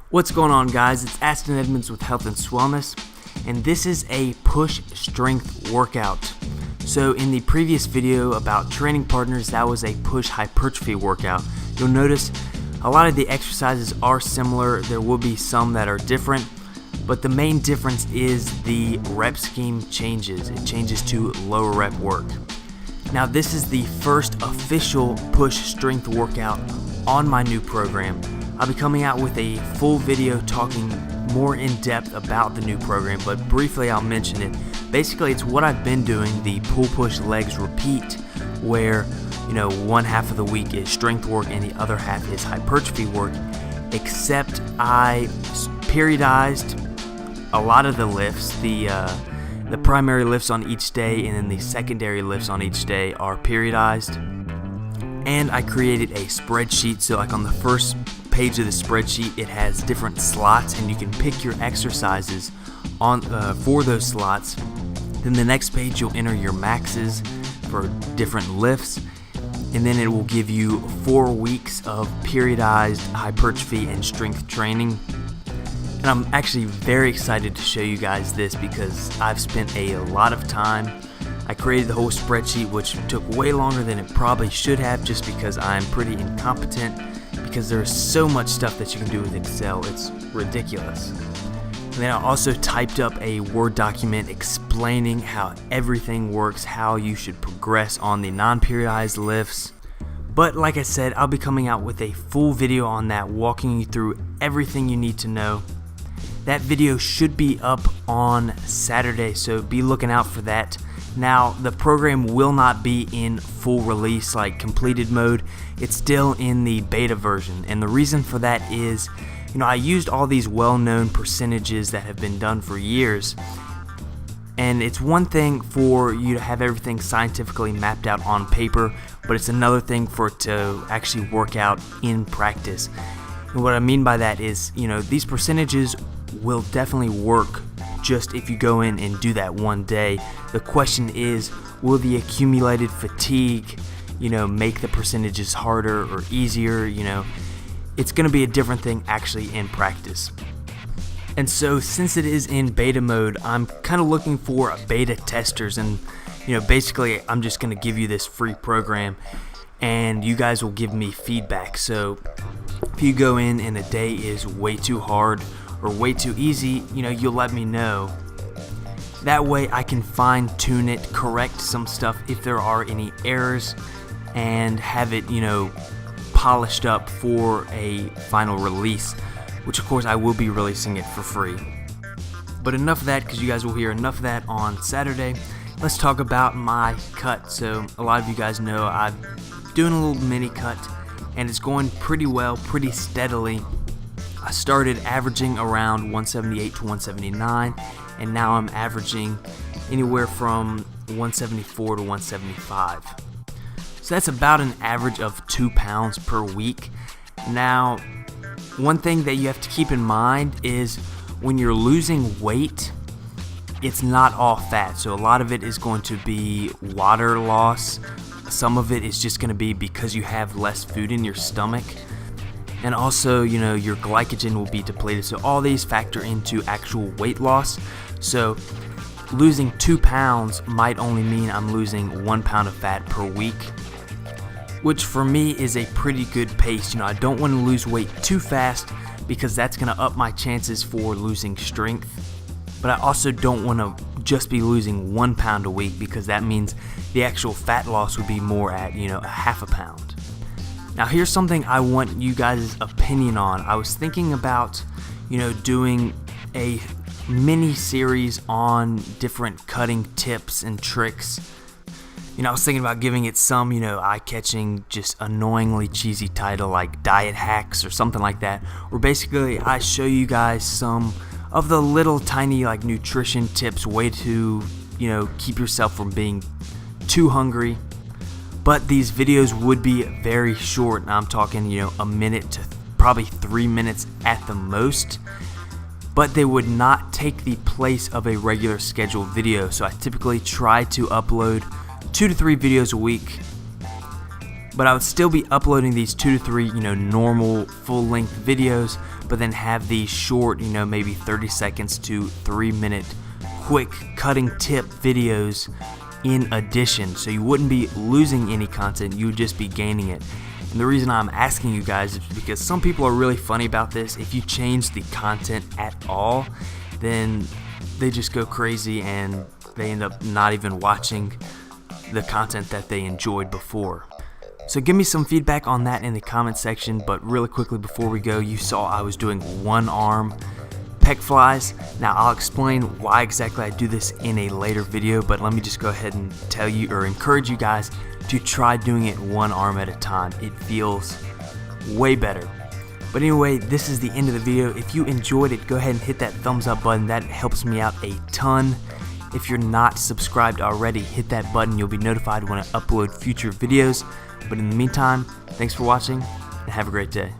What's going on, guys? It's Aston Edmonds with Health and Swellness, and this is a push strength workout. So in the previous video about training partners, that was a push hypertrophy workout. You'll notice a lot of the exercises are similar. There will be some that are different, but the main difference is the rep scheme changes. It changes to lower rep work. Now this is the first official push strength workout on my new program. I'll be coming out with a full video talking more in depth about the new program, but briefly I'll mention it. Basically, it's what I've been doing, the pull, push, legs, repeat, where one half of the week is strength work and the other half is hypertrophy work, except I periodized a lot of the lifts. The primary lifts on each day and then the secondary lifts on each day are periodized. And I created a spreadsheet, so like on the first page of the spreadsheet, it has different slots, and you can pick your exercises on for those slots. Then the next page, you'll enter your maxes for different lifts, and then it will give you 4 weeks of periodized hypertrophy and strength training. And I'm actually very excited to show you guys this because I've spent a lot of time. I created the whole spreadsheet, which took way longer than it probably should have, just because I'm pretty incompetent, because there's so much stuff that you can do with Excel. It's ridiculous. And then I also typed up a Word document explaining how everything works, how you should progress on the non-periodized lifts. But like I said, I'll be coming out with a full video on that, walking you through everything you need to know. That video should be up on Saturday, so be looking out for that. Now, the program will not be in full release, like completed mode. It's still in the beta version, and the reason for that is, I used all these well-known percentages that have been done for years, and it's one thing for you to have everything scientifically mapped out on paper, but it's another thing for it to actually work out in practice. And what I mean by that is, these percentages will definitely work just if you go in and do that one day. The question is, will the accumulated fatigue, make the percentages harder or easier? It's going to be a different thing actually in practice. And so since it is in beta mode, I'm kind of looking for beta testers, and basically I'm just going to give you this free program and you guys will give me feedback. So if you go in and a day is way too hard or way too easy, you'll let me know. That way I can fine tune it, correct some stuff if there are any errors, and have it, polished up for a final release, which of course I will be releasing it for free. But enough of that, because you guys will hear enough of that on Saturday. Let's talk about my cut. So a lot of you guys know I'm doing a little mini cut, and it's going pretty well, pretty steadily. I started averaging around 178 to 179, and now I'm averaging anywhere from 174 to 175. So that's about an average of 2 pounds per week. Now, one thing that you have to keep in mind is when you're losing weight, it's not all fat. So a lot of it is going to be water loss. Some of it is just going to be because you have less food in your stomach. And also, your glycogen will be depleted. So all these factor into actual weight loss. So losing 2 pounds might only mean I'm losing 1 pound of fat per week, which for me is a pretty good pace. I don't want to lose weight too fast because that's going to up my chances for losing strength. But I also don't want to just be losing 1 pound a week, because that means the actual fat loss would be more at, a half a pound. Now here's something I want you guys' opinion on. I was thinking about, doing a mini series on different cutting tips and tricks. I was thinking about giving it some, eye-catching, just annoyingly cheesy title like diet hacks or something like that, where basically I show you guys some of the little tiny nutrition tips, way to, keep yourself from being too hungry. But these videos would be very short. I'm talking, a minute to probably 3 minutes at the most. but they would not take the place of a regular scheduled video. So I typically try to upload 2 to 3 videos a week, but I would still be uploading these 2 to 3, normal full-length videos, but then have these short, maybe 30 seconds to 3-minute quick cutting tip videos in addition. So you wouldn't be losing any content, you would just be gaining it. And the reason I'm asking you guys is because some people are really funny about this. If you change the content at all, then they just go crazy and they end up not even watching the content that they enjoyed before. So give me some feedback on that in the comment section. But really quickly before we go, you saw I was doing one arm pec flies. Now I'll explain why exactly I do this in a later video, but let me just go ahead and tell you or encourage you guys to try doing it one arm at a time. It feels way better. But anyway, this is the end of the video. If you enjoyed it, go ahead and hit that thumbs up button. That helps me out a ton. If you're not subscribed already, hit that button. You'll be notified when I upload future videos. But in the meantime, thanks for watching and have a great day.